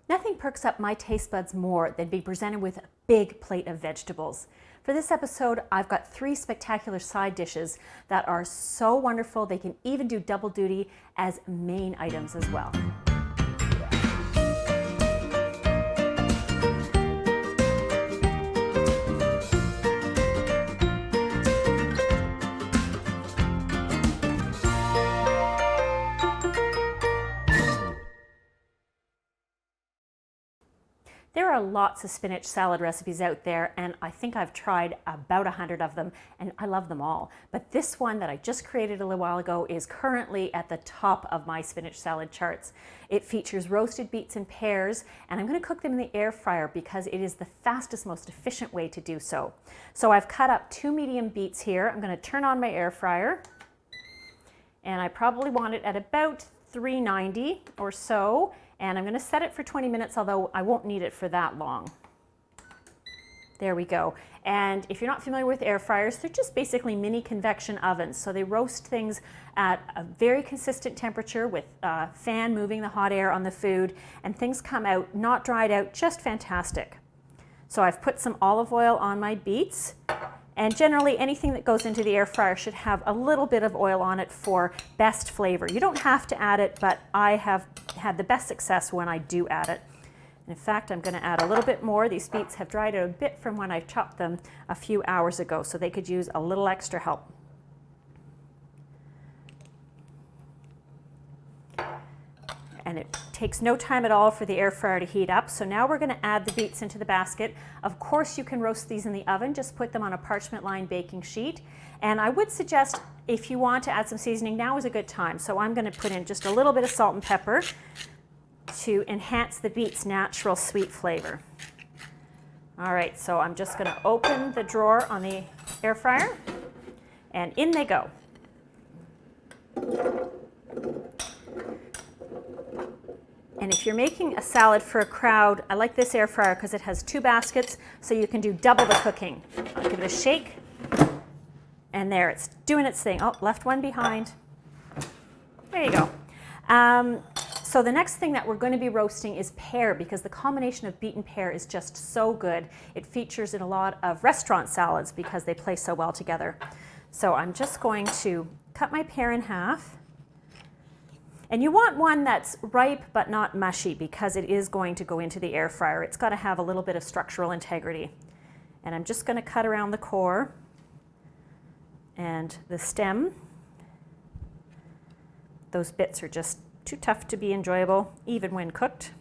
Nothing perks up my taste buds more than being presented with a big plate of vegetables. For this episode, I've got 3 spectacular side dishes that are so wonderful they can even do double duty as main items as well. There are lots of spinach salad recipes out there, and I think I've tried about 100 of them, and I love them all. But this one that I just created a little while ago is currently at the top of my spinach salad charts. It features roasted beets and pears, and I'm going to cook them in the air fryer because it is the fastest, most efficient way to do so. So I've cut up 2 medium beets here. I'm going to turn on my air fryer, and I probably want it at about 390 or so. And I'm going to set it for 20 minutes, although I won't need it for that long. There we go. And if you're not familiar with air fryers, they're just basically mini convection ovens. So they roast things at a very consistent temperature with a fan moving the hot air on the food, and things come out not dried out, just fantastic. So I've put some olive oil on my beets. And generally, anything that goes into the air fryer should have a little bit of oil on it for best flavor. You don't have to add it, but I have had the best success when I do add it. And in fact, I'm going to add a little bit more. These beets have dried out a bit from when I chopped them a few hours ago, so they could use a little extra help. And it takes no time at all for the air fryer to heat up. So now we're going to add the beets into the basket. Of course, you can roast these in the oven. Just put them on a parchment lined baking sheet. And I would suggest, if you want to add some seasoning, now is a good time. So I'm going to put in just a little bit of salt and pepper to enhance the beets' natural sweet flavor. All right, so I'm just going to open the drawer on the air fryer, and in they go. And if you're making a salad for a crowd, I like this air fryer because it has 2 baskets, so you can do double the cooking. I'll give it a shake, and there, it's doing its thing. Oh, left one behind. There you go. So the next thing that we're going to be roasting is pear, because the combination of beet and pear is just so good. It features in a lot of restaurant salads because they play so well together. So I'm just going to cut my pear in half. And you want one that's ripe but not mushy because it is going to go into the air fryer. It's got to have a little bit of structural integrity. And I'm just going to cut around the core and the stem. Those bits are just too tough to be enjoyable, even when cooked.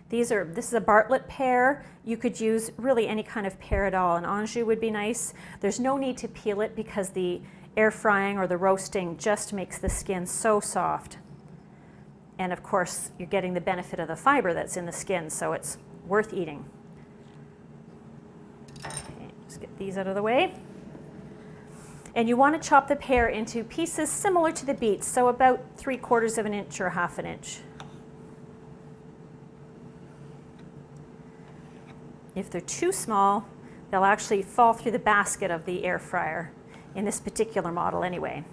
This is a Bartlett pear. You could use really any kind of pear at all. An Anjou would be nice. There's no need to peel it because the air frying or the roasting just makes the skin so soft. And of course, you're getting the benefit of the fiber that's in the skin, so it's worth eating. Okay, just get these out of the way. And you want to chop the pear into pieces similar to the beets, so about 3/4 of an inch or 1/2 inch. If they're too small, they'll actually fall through the basket of the air fryer, in this particular model anyway.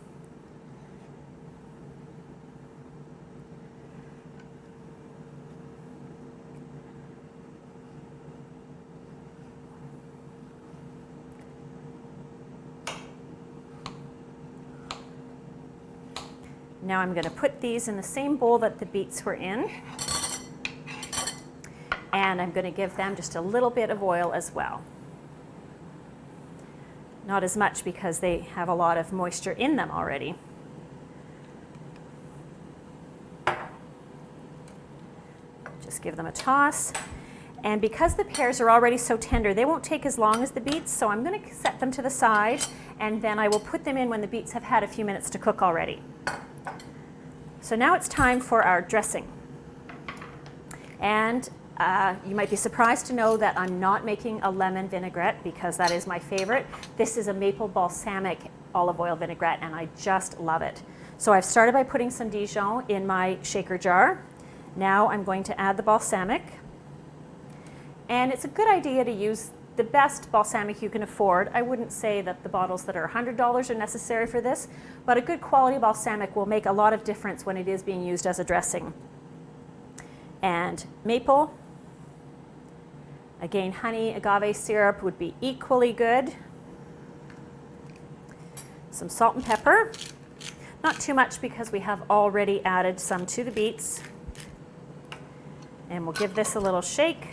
Now I'm going to put these in the same bowl that the beets were in. And I'm going to give them just a little bit of oil as well. Not as much because they have a lot of moisture in them already. Just give them a toss. And because the pears are already so tender, they won't take as long as the beets, so I'm going to set them to the side, and then I will put them in when the beets have had a few minutes to cook already. So now it's time for our dressing. And you might be surprised to know that I'm not making a lemon vinaigrette because that is my favorite. This is a maple balsamic olive oil vinaigrette, and I just love it. So I've started by putting some Dijon in my shaker jar. Now I'm going to add the balsamic. And it's a good idea to use the best balsamic you can afford. I wouldn't say that the bottles that are $100 are necessary for this, but a good quality balsamic will make a lot of difference when it is being used as a dressing. And maple. Again, honey, agave syrup would be equally good. Some salt and pepper. Not too much because we have already added some to the beets. And we'll give this a little shake.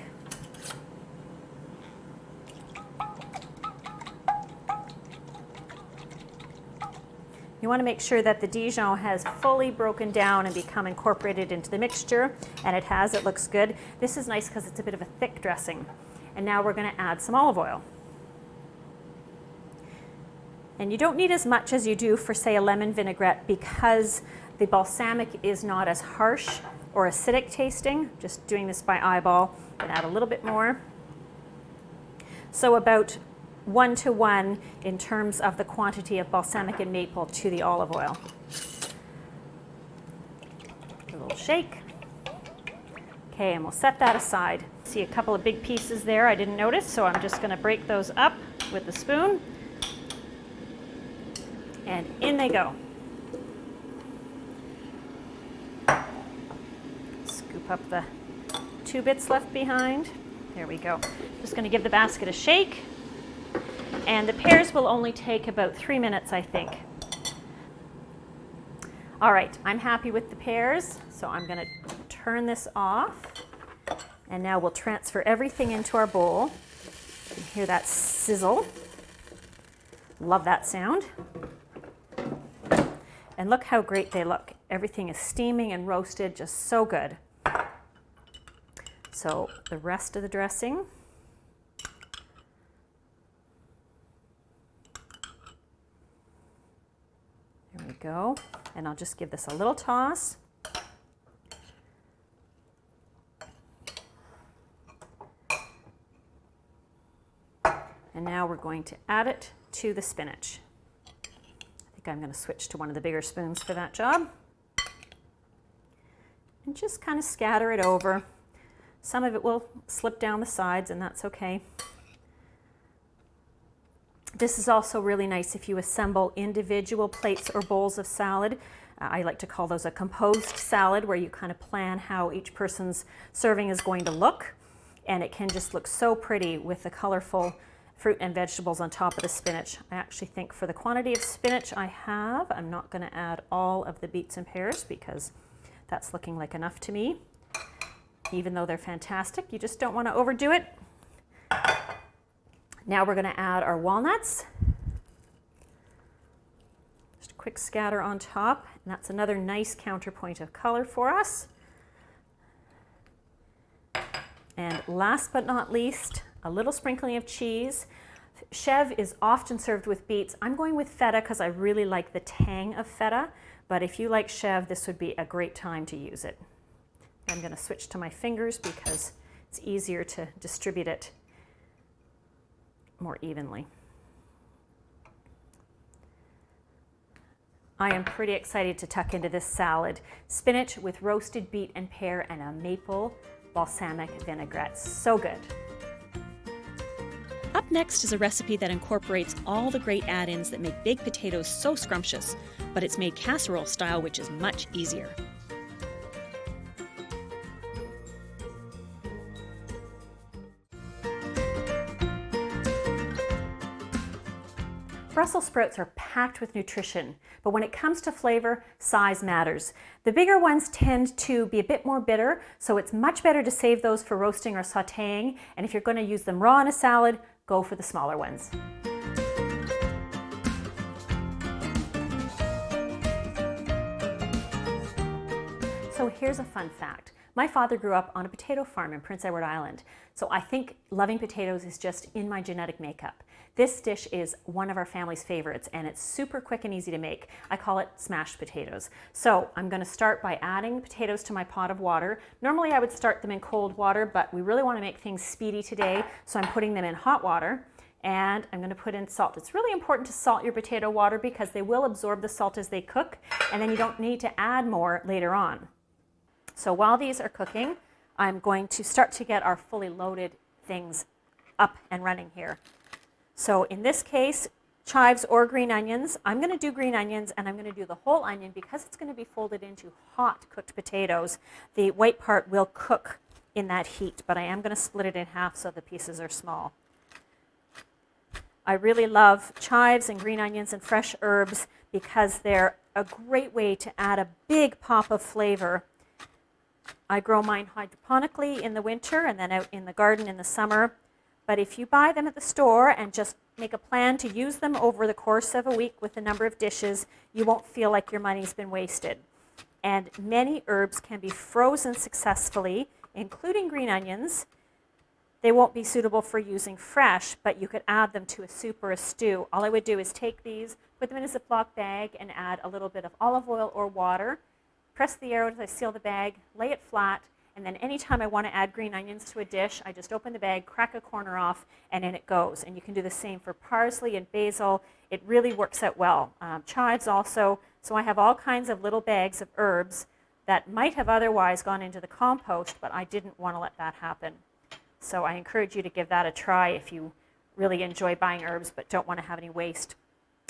You want to make sure that the Dijon has fully broken down and become incorporated into the mixture, and it has. It looks good. This is nice because it's a bit of a thick dressing. And now we're going to add some olive oil. And you don't need as much as you do for, say, a lemon vinaigrette because the balsamic is not as harsh or acidic tasting. Just doing this by eyeball, and add a little bit more. So about 1-to-1 in terms of the quantity of balsamic and maple to the olive oil. A little shake. Okay, and we'll set that aside. See a couple of big pieces there I didn't notice, so I'm just going to break those up with the spoon. And in they go. Scoop up the 2 bits left behind. There we go. Just going to give the basket a shake. And the pears will only take about 3 minutes, I think. All right, I'm happy with the pears, so I'm going to turn this off. And now we'll transfer everything into our bowl. You can hear that sizzle. Love that sound. And look how great they look. Everything is steaming and roasted, just so good. So the rest of the dressing. There we go. And I'll just give this a little toss. And now we're going to add it to the spinach. I think I'm going to switch to one of the bigger spoons for that job. And just kind of scatter it over. Some of it will slip down the sides, and that's okay. This is also really nice if you assemble individual plates or bowls of salad. I like to call those a compost salad, where you kind of plan how each person's serving is going to look. And it can just look so pretty with the colorful fruit and vegetables on top of the spinach. I actually think for the quantity of spinach I have, I'm not going to add all of the beets and pears because that's looking like enough to me. Even though they're fantastic, you just don't want to overdo it. Now we're going to add our walnuts. Just a quick scatter on top, and that's another nice counterpoint of color for us. And last but not least, a little sprinkling of cheese. Chev is often served with beets. I'm going with feta because I really like the tang of feta, but if you like Chev, this would be a great time to use it. I'm going to switch to my fingers because it's easier to distribute it more evenly. I am pretty excited to tuck into this salad. Spinach with roasted beet and pear and a maple balsamic vinaigrette. So good. Up next is a recipe that incorporates all the great add-ins that make baked potatoes so scrumptious, but it's made casserole style, which is much easier. Brussels sprouts are packed with nutrition, but when it comes to flavor, size matters. The bigger ones tend to be a bit more bitter, so it's much better to save those for roasting or sautéing, and if you're going to use them raw in a salad, go for the smaller ones. So here's a fun fact. My father grew up on a potato farm in Prince Edward Island, so I think loving potatoes is just in my genetic makeup. This dish is one of our family's favorites, and it's super quick and easy to make. I call it smashed potatoes. So I'm going to start by adding potatoes to my pot of water. Normally I would start them in cold water, but we really want to make things speedy today, so I'm putting them in hot water. And I'm going to put in salt. It's really important to salt your potato water because they will absorb the salt as they cook, and then you don't need to add more later on. So while these are cooking, I'm going to start to get our fully loaded things up and running here. So in this case, chives or green onions. I'm going to do green onions, and I'm going to do the whole onion because it's going to be folded into hot cooked potatoes. The white part will cook in that heat, but I am going to split it in half so the pieces are small. I really love chives and green onions and fresh herbs because they're a great way to add a big pop of flavor. I grow mine hydroponically in the winter and then out in the garden in the summer. But if you buy them at the store and just make a plan to use them over the course of a week with a number of dishes, you won't feel like your money's been wasted. And many herbs can be frozen successfully, including green onions. They won't be suitable for using fresh, but you could add them to a soup or a stew. All I would do is take these, put them in a Ziploc bag, and add a little bit of olive oil or water. Press the arrow as I seal the bag, lay it flat, and then anytime I want to add green onions to a dish, I just open the bag, crack a corner off, and in it goes. And you can do the same for parsley and basil. It really works out well. Chives also. So I have all kinds of little bags of herbs that might have otherwise gone into the compost, but I didn't want to let that happen. So I encourage you to give that a try if you really enjoy buying herbs but don't want to have any waste.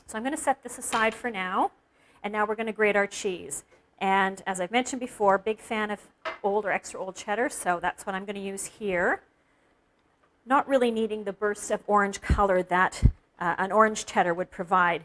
So I'm going to set this aside for now, and now we're going to grate our cheese. And as I've mentioned before, big fan of old or extra old cheddar, so that's what I'm going to use here. Not really needing the bursts of orange color that an orange cheddar would provide.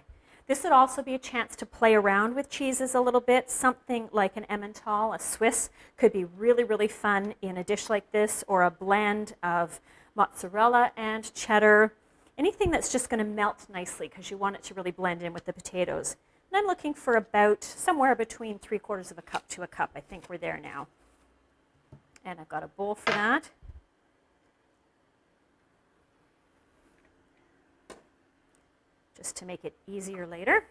This would also be a chance to play around with cheeses a little bit. Something like an Emmental, a Swiss, could be really, really fun in a dish like this, or a blend of mozzarella and cheddar. Anything that's just going to melt nicely because you want it to really blend in with the potatoes. And I'm looking for about somewhere between 3/4 of a cup to a cup. I think we're there now. And I've got a bowl for that. Just to make it easier later.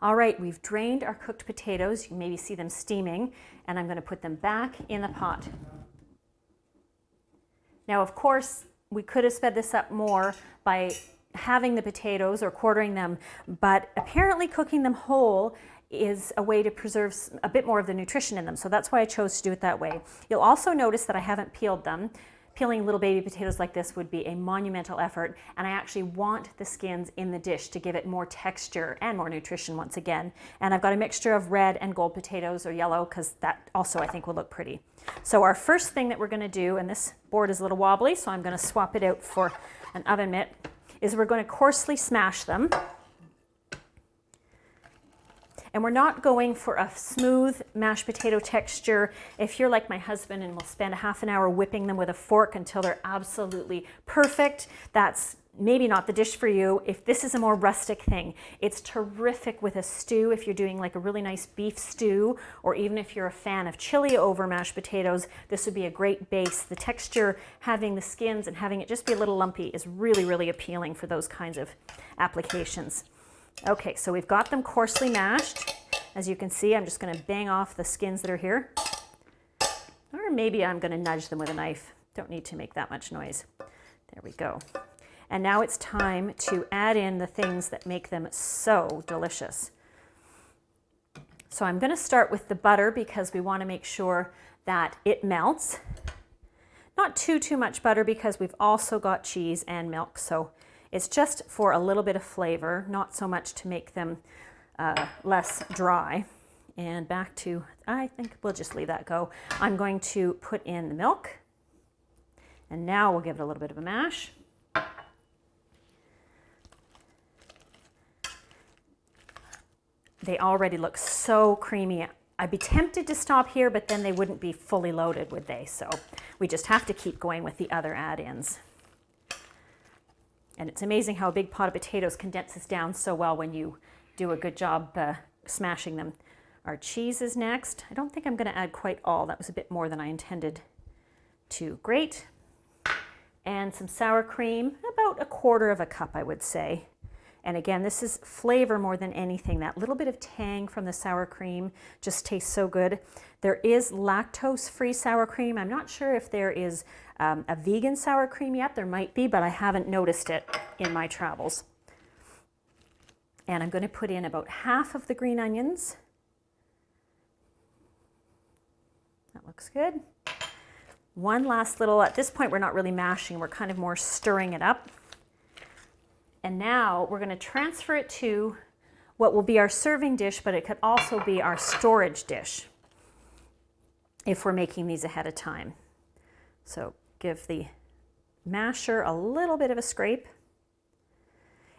All right, we've drained our cooked potatoes. You can maybe see them steaming, and I'm going to put them back in the pot. Now, of course, we could have sped this up more by having the potatoes or quartering them, but apparently cooking them whole is a way to preserve a bit more of the nutrition in them, so that's why I chose to do it that way. You'll also notice that I haven't peeled them. Peeling little baby potatoes like this would be a monumental effort, and I actually want the skins in the dish to give it more texture and more nutrition once again. And I've got a mixture of red and gold potatoes, or yellow, because that also I think will look pretty. So our first thing that we're going to do, and this board is a little wobbly, so I'm going to swap it out for an oven mitt, is we're going to coarsely smash them. And we're not going for a smooth mashed potato texture. If you're like my husband and will spend a half an hour whipping them with a fork until they're absolutely perfect, that's maybe not the dish for you. If this is a more rustic thing, it's terrific with a stew. If you're doing like a really nice beef stew, or even if you're a fan of chili over mashed potatoes, this would be a great base. The texture, having the skins and having it just be a little lumpy is really, really appealing for those kinds of applications. Okay, so we've got them coarsely mashed. As you can see, I'm just going to bang off the skins that are here. Or maybe I'm going to nudge them with a knife. Don't need to make that much noise. There we go. And now it's time to add in the things that make them so delicious. So I'm going to start with the butter because we want to make sure that it melts. Not too much butter because we've also got cheese and milk, so it's just for a little bit of flavor, not so much to make them less dry. And back to, I think we'll just leave that go. I'm going to put in the milk, and now we'll give it a little bit of a mash. They already look so creamy. I'd be tempted to stop here, but then they wouldn't be fully loaded, would they? So we just have to keep going with the other add-ins. And it's amazing how a big pot of potatoes condenses down so well when you do a good job smashing them. Our cheese is next. I don't think I'm going to add quite all. That was a bit more than I intended to grate. And some sour cream, about 1/4 of a cup, I would say. And again, this is flavor more than anything. That little bit of tang from the sour cream just tastes so good. There is lactose-free sour cream. I'm not sure if there is a vegan sour cream yet. There might be, but I haven't noticed it in my travels. And I'm going to put in about half of the green onions. That looks good. One last little, at this point we're not really mashing, we're kind of more stirring it up. And now we're going to transfer it to what will be our serving dish, but it could also be our storage dish if we're making these ahead of time. So give the masher a little bit of a scrape.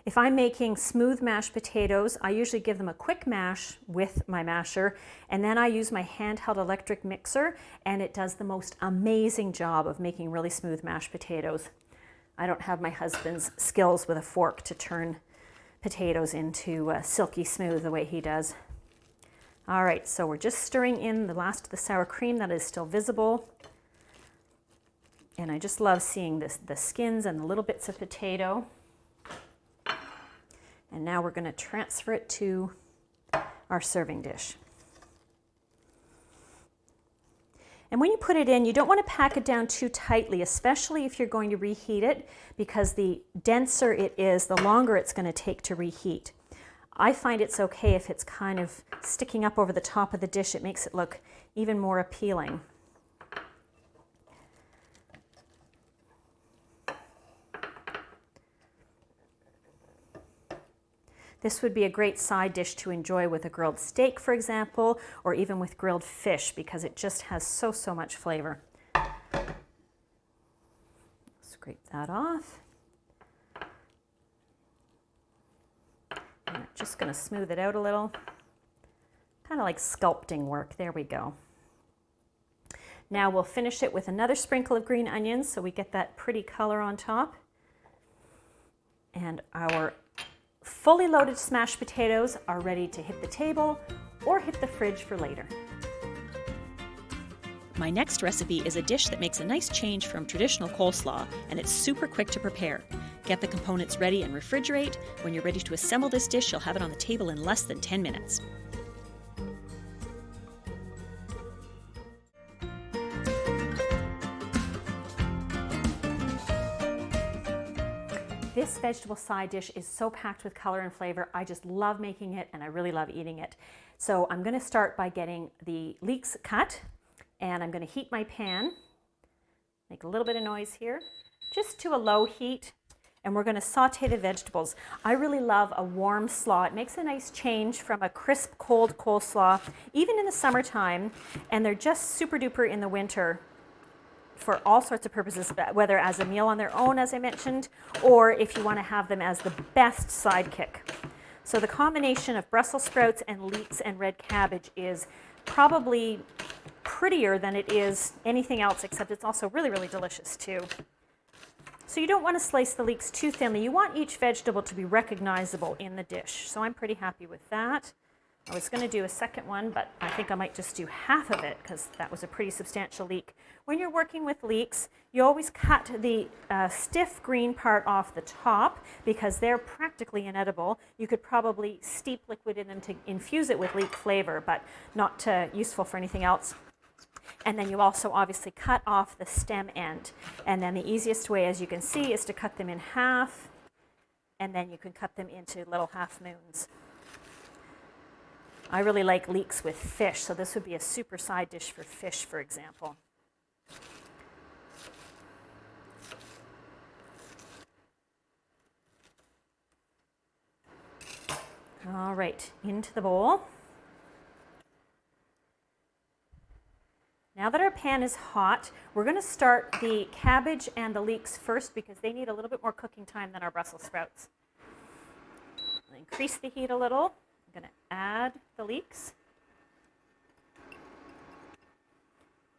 If I'm making smooth mashed potatoes, I usually give them a quick mash with my masher, and then I use my handheld electric mixer, and it does the most amazing job of making really smooth mashed potatoes. I don't have my husband's skills with a fork to turn potatoes into silky smooth the way he does. All right, so we're just stirring in the last of the sour cream that is still visible. And I just love seeing the skins and the little bits of potato. And now we're going to transfer it to our serving dish. And when you put it in, you don't want to pack it down too tightly, especially if you're going to reheat it, because the denser it is, the longer it's going to take to reheat. I find it's okay if it's kind of sticking up over the top of the dish. It makes it look even more appealing. This would be a great side dish to enjoy with a grilled steak, for example, or even with grilled fish, because it just has so much flavor. Scrape that off. And I'm just going to smooth it out a little. Kind of like sculpting work. There we go. Now we'll finish it with another sprinkle of green onions so we get that pretty color on top. And our fully loaded smashed potatoes are ready to hit the table or hit the fridge for later. My next recipe is a dish that makes a nice change from traditional coleslaw, and it's super quick to prepare. Get the components ready and refrigerate. When you're ready to assemble this dish, you'll have it on the table in less than 10 minutes. This vegetable side dish is so packed with color and flavor. I just love making it, and I really love eating it. So I'm going to start by getting the leeks cut, and I'm going to heat my pan. Make a little bit of noise here, just to a low heat, and we're going to saute the vegetables. I really love a warm slaw. It makes a nice change from a crisp, cold coleslaw, even in the summertime, and they're just super duper in the winter for all sorts of purposes, whether as a meal on their own, as I mentioned, or if you want to have them as the best sidekick. So the combination of Brussels sprouts and leeks and red cabbage is probably prettier than it is anything else, except it's also really delicious too. So you don't want to slice the leeks too thinly. You want each vegetable to be recognizable in the dish. So I'm pretty happy with that. I was going to do a second one, but I think I might just do half of it because that was a pretty substantial leek. When you're working with leeks, you always cut the stiff green part off the top because they're practically inedible. You could probably steep liquid in them to infuse it with leek flavor, but not useful for anything else. And then you also obviously cut off the stem end. And then the easiest way, as you can see, is to cut them in half, and then you can cut them into little half moons. I really like leeks with fish, so this would be a super side dish for fish, for example. All right, into the bowl. Now that our pan is hot, we're going to start the cabbage and the leeks first because they need a little bit more cooking time than our Brussels sprouts. I'll increase the heat a little. I'm going to add the leeks.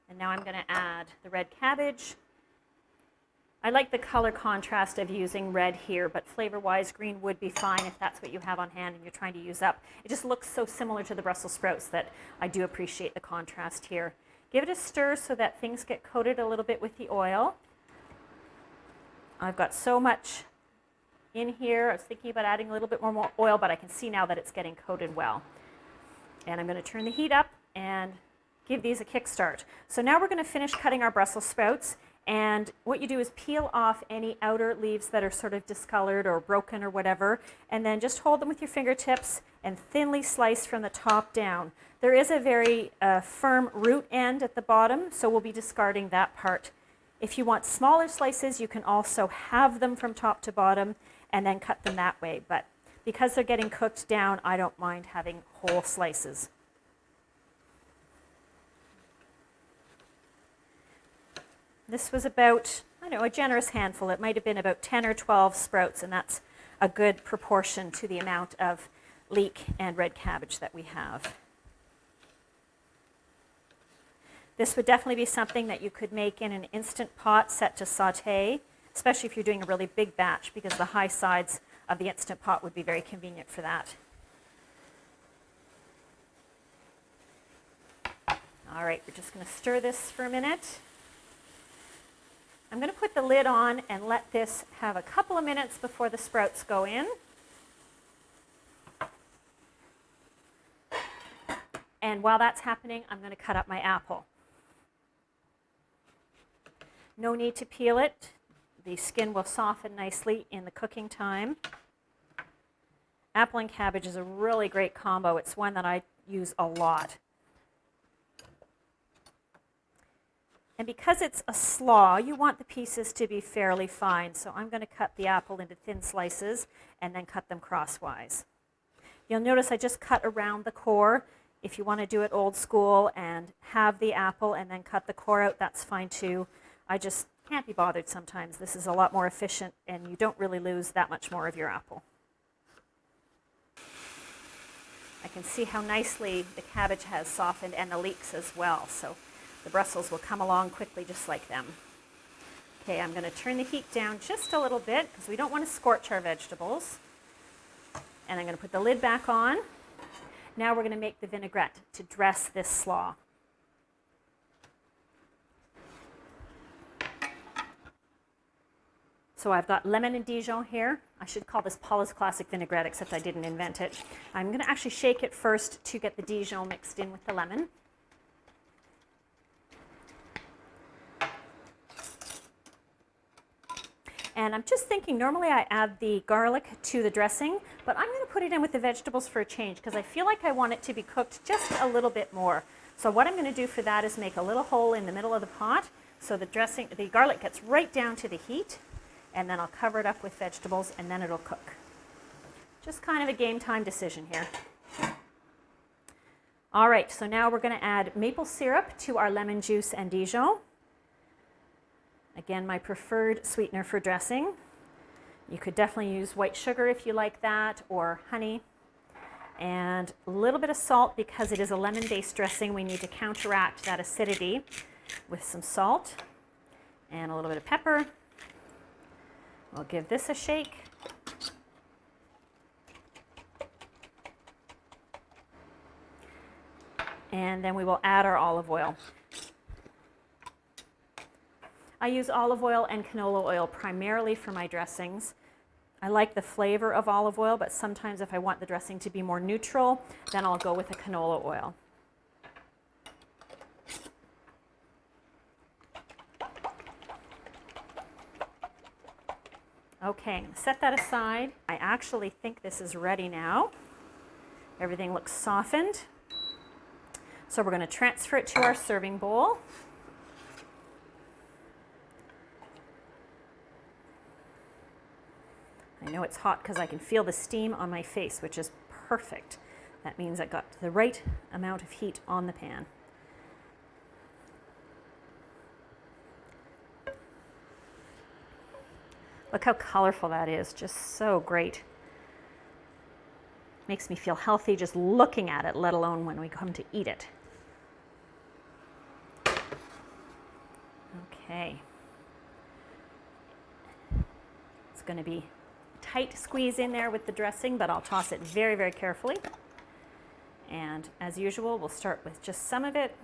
And now I'm going to add the red cabbage. I like the color contrast of using red here, but flavor-wise, green would be fine if that's what you have on hand and you're trying to use up. It just looks so similar to the Brussels sprouts that I do appreciate the contrast here. Give it a stir so that things get coated a little bit with the oil. I've got so much in here. I was thinking about adding a little bit more oil, but I can see now that it's getting coated well. And I'm going to turn the heat up and give these a kickstart. So now we're going to finish cutting our Brussels sprouts, And what you do is peel off any outer leaves that are sort of discolored or broken or whatever, and then just hold them with your fingertips and thinly slice from the top down. There is a very firm root end at the bottom, so we'll be discarding that part. If you want smaller slices, you can also have them from top to bottom and then cut them that way. But because they're getting cooked down, I don't mind having whole slices. This was about, I don't know, a generous handful. It might have been about 10 or 12 sprouts, and that's a good proportion to the amount of leek and red cabbage that we have. This would definitely be something that you could make in an instant pot set to saute, especially if you're doing a really big batch, because the high sides of the instant pot would be very convenient for that. All right, we're just going to stir this for a minute. I'm going to put the lid on and let this have a couple of minutes before the sprouts go in. And while that's happening, I'm going to cut up my apple. No need to peel it. The skin will soften nicely in the cooking time. Apple and cabbage is a really great combo. It's one that I use a lot. And because it's a slaw, you want the pieces to be fairly fine. So I'm going to cut the apple into thin slices and then cut them crosswise. You'll notice I just cut around the core. If you want to do it old school and have the apple and then cut the core out, that's fine too. I just can't be bothered sometimes. This is a lot more efficient and you don't really lose that much more of your apple. I can see how nicely the cabbage has softened and the leeks as well. So the Brussels will come along quickly just like them. Okay, I'm going to turn the heat down just a little bit because we don't want to scorch our vegetables. And I'm going to put the lid back on. Now we're going to make the vinaigrette to dress this slaw. So I've got lemon and Dijon here. I should call this Paula's Classic Vinaigrette, except I didn't invent it. I'm going to actually shake it first to get the Dijon mixed in with the lemon. And I'm just thinking, normally I add the garlic to the dressing, but I'm going to put it in with the vegetables for a change because I feel like I want it to be cooked just a little bit more. So what I'm going to do for that is make a little hole in the middle of the pot so the garlic gets right down to the heat, and then I'll cover it up with vegetables and then it'll cook. Just kind of a game time decision here. All right, so now we're going to add maple syrup to our lemon juice and Dijon. Again, my preferred sweetener for dressing. You could definitely use white sugar if you like that, or honey. And a little bit of salt because it is a lemon-based dressing. We need to counteract that acidity with some salt and a little bit of pepper. We'll give this a shake. And then we will add our olive oil. I use olive oil and canola oil primarily for my dressings. I like the flavor of olive oil, but sometimes if I want the dressing to be more neutral, then I'll go with a canola oil. Okay, I'm going to set that aside. I actually think this is ready now. Everything looks softened. So we're going to transfer it to our serving bowl. I know it's hot because I can feel the steam on my face, which is perfect. That means I got the right amount of heat on the pan. Look how colorful that is, just so great. Makes me feel healthy just looking at it, let alone when we come to eat it. Okay. It's going to be tight squeeze in there with the dressing, but I'll toss it very, very carefully. And as usual, we'll start with just some of it.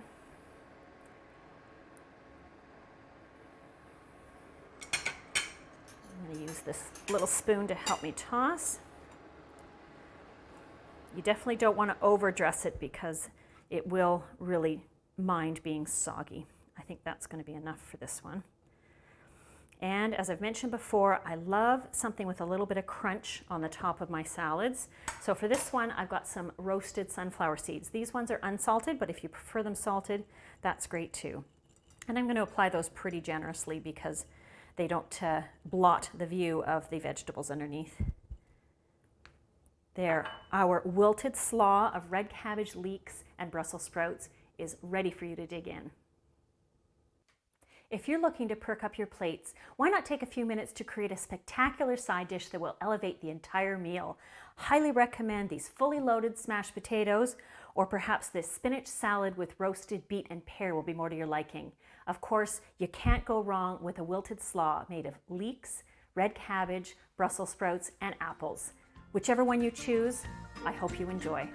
I'm going to use this little spoon to help me toss. You definitely don't want to overdress it because it will really mind being soggy. I think that's going to be enough for this one. And as I've mentioned before, I love something with a little bit of crunch on the top of my salads. So for this one, I've got some roasted sunflower seeds. These ones are unsalted, but if you prefer them salted, that's great too. And I'm going to apply those pretty generously because they don't blot the view of the vegetables underneath. There, our wilted slaw of red cabbage, leeks, and Brussels sprouts is ready for you to dig in. If you're looking to perk up your plates, why not take a few minutes to create a spectacular side dish that will elevate the entire meal? Highly recommend these fully loaded smashed potatoes, or perhaps this spinach salad with roasted beet and pear will be more to your liking. Of course, you can't go wrong with a wilted slaw made of leeks, red cabbage, Brussels sprouts, and apples. Whichever one you choose, I hope you enjoy.